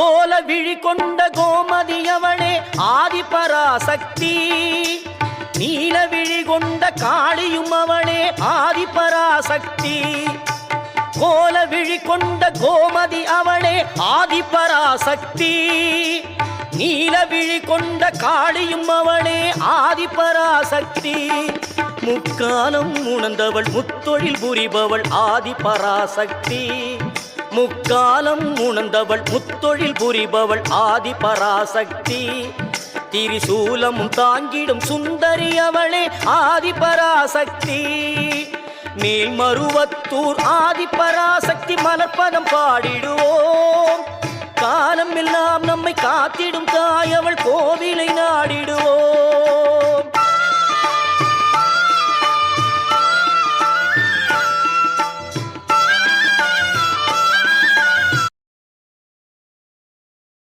கோல விழி கொண்ட கோமதியவளே ஆதிபராசக்தி. நீல விழி கொண்ட காளியும் அவளே ஆதிபராசக்தி. கோல விழி கொண்ட கோமதி அவளே ஆதிபராசக்தி. நீல விழி கொண்ட காளியும் அவளே ஆதிபராசக்தி. முக்காலம் உணர்ந்தவள் முத்தொழில் புரிபவள் ஆதிபராசக்தி. முக்காலம் உணர்ந்தவள் முத்தொழில் புரிபவள் ஆதிபராசக்தி. திரிசூலமும் தாங்கிடும் சுந்தரி அவளே ஆதிபராசக்தி. மேல்மருவத்தூர் ஆதிபராசக்தி மலர்பதம் பாடிடுவோம். காலம் எல்லாம் நம்மை காத்திடும் தாய் அவள் கோவிலை நாடிடுவோம்.